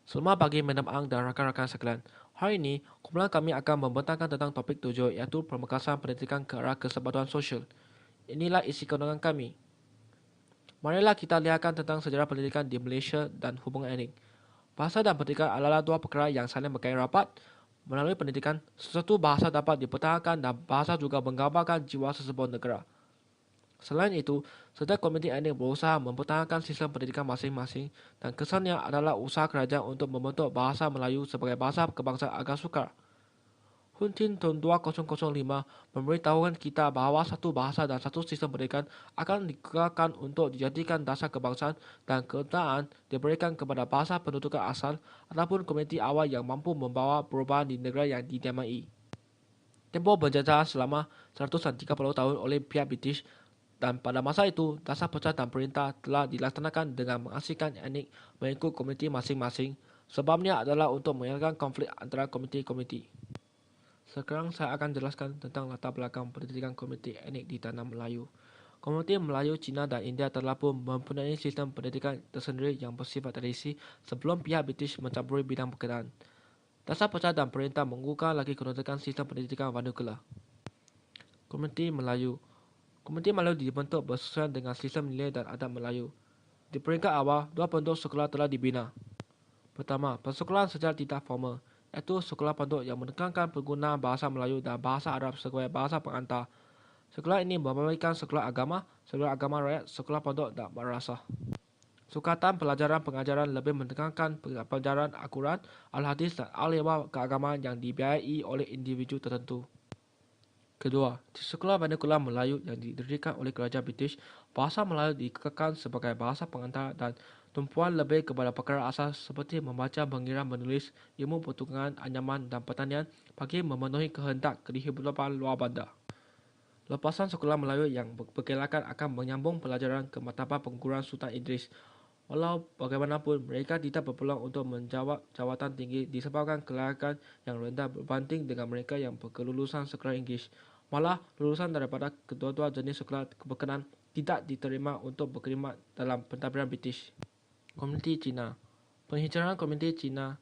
Selamat pagi Madam Ang dan rakan-rakan sekalian. Hari ini, kumpulan kami akan membentangkan tentang topik 7 iaitu pemekasan pendidikan ke arah kesempatan sosial. Inilah isi kandungan kami. Marilah kita lihatkan tentang sejarah pendidikan di Malaysia dan hubungan etnik. Bahasa dan pendidikan adalah dua perkara yang saling berkaitan rapat. Melalui pendidikan, sesuatu bahasa dapat dipertahankan dan bahasa juga menggambarkan jiwa sesebuah negara. Selain itu, setiap komuniti etnik berusaha mempertahankan sistem pendidikan masing-masing dan kesannya adalah usaha kerajaan untuk membentuk bahasa Melayu sebagai bahasa kebangsaan agar sukar. Huntin tahun 2005 memberitahukan kita bahawa satu bahasa dan satu sistem pendidikan akan dikekalkan untuk dijadikan dasar kebangsaan dan keutamaan diberikan kepada bahasa pendudukan asal ataupun komuniti awal yang mampu membawa perubahan di negara yang didiamai. Tempoh penjajahan selama 130 tahun oleh pihak British dan pada masa itu, dasar pecah dan perintah telah dilaksanakan dengan mengasingkan etnik mengikut komuniti masing-masing. Sebabnya adalah untuk mengelakkan konflik antara komuniti-komuniti. Sekarang saya akan jelaskan tentang latar belakang pendidikan komuniti etnik di tanah Melayu. Komuniti Melayu, Cina dan India telah pun mempunyai sistem pendidikan tersendiri yang bersifat tradisi sebelum pihak British mencampuri bidang berkenaan. Dasar pecah dan perintah menggugah lagi kedudukan sistem pendidikan vernacular. Komuniti Melayu. Komuniti Melayu dibentuk bersesuaian dengan sistem nilai dan adat Melayu. Di peringkat awal, dua bentuk sekolah telah dibina. Pertama, persekolahan secara tidak formal, iaitu sekolah penduduk yang menekankan penggunaan bahasa Melayu dan bahasa Arab sebagai bahasa pengantar. Sekolah ini memberikan sekolah agama rakyat, sekolah penduduk dan madrasah. Sukatan pelajaran pengajaran lebih menekankan pelajaran Al-Quran, Al-Hadis dan Al-Ilmu keagamaan yang dibiayai oleh individu tertentu. Kedua, di sekolah vernacular Melayu yang didirikan oleh kerajaan British, bahasa Melayu dikekalkan sebagai bahasa pengantar dan tumpuan lebih kepada perkara asas seperti membaca, mengira, menulis, ilmu pertukangan, anyaman dan pertanian bagi memenuhi kehendak kehidupan luar bandar. Lepasan sekolah Melayu yang berkelakan akan menyambung pelajaran ke martabat perguruan Sultan Idris. Walau bagaimanapun, mereka tidak berpeluang untuk menjawab jawatan tinggi disebabkan kelayakan yang rendah berbanding dengan mereka yang berkelulusan sekolah Inggeris. Malah, lulusan daripada kedua-dua jenis sekolah berkenan tidak diterima untuk berkhidmat dalam pentadbiran British. Komuniti Cina. Penghijraan komuniti Cina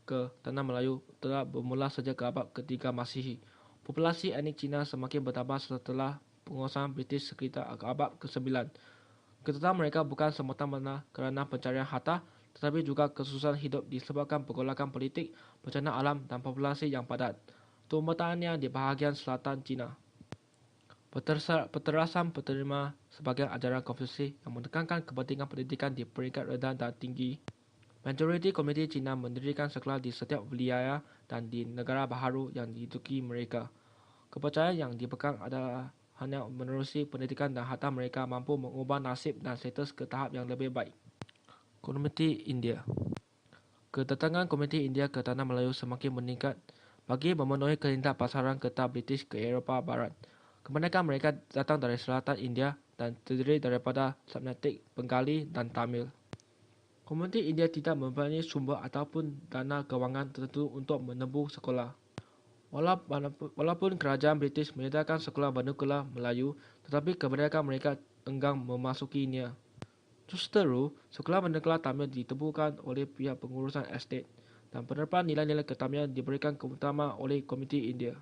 ke Tanah Melayu telah bermula sejak abad ketiga Masihi. Populasi etnik Cina semakin bertambah setelah penguasaan British sekitar abad ke-9. Kedatangan mereka bukan semata-mata kerana pencarian harta, tetapi juga kesusahan hidup disebabkan pergolakan politik, bencana alam dan populasi yang padat, terutamanya di bahagian selatan Cina. Peterasan penerima sebagian ajaran Konfusius yang menekankan kepentingan pendidikan di peringkat rendah dan tinggi. Majoriti komuniti Cina mendirikan sekolah di setiap wilayah dan di negara baharu yang diduduki mereka. Kepercayaan yang dipegang adalah hanya menerusi pendidikan dan harta mereka mampu mengubah nasib dan status ke tahap yang lebih baik. Komuniti India. Kedatangan komuniti India ke Tanah Melayu semakin meningkat bagi memenuhi kehendak pasaran kereta British ke Eropah Barat. Kebanyakan mereka datang dari selatan India dan terdiri daripada Samnitic, Bengali dan Tamil. Komuniti India tidak mempunyai sumber ataupun dana kewangan tertentu untuk menembus sekolah. Walaupun kerajaan British menyediakan sekolah vernacular Melayu, tetapi kebanyakan mereka enggan memasukinya. Justru, sekolah vernacular Tamil ditemukan oleh pihak pengurusan estate dan penerapan nilai-nilai ketamilan diberikan keutamaan oleh komuniti India.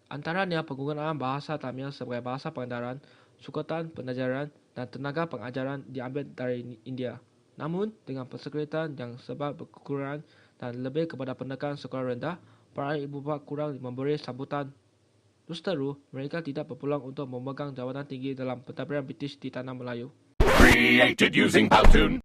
Antaranya penggunaan bahasa Tamil sebagai bahasa pengandaran, sukatan pengajaran dan tenaga pengajaran diambil dari India. Namun, dengan persekretan yang sebab berkekurangan dan lebih kepada penekanan sekolah rendah, para ibu bapa kurang memberi sambutan. Justru, mereka tidak berpeluang untuk memegang jawatan tinggi dalam pentadbiran British di Tanah Melayu. Created using Powtoon.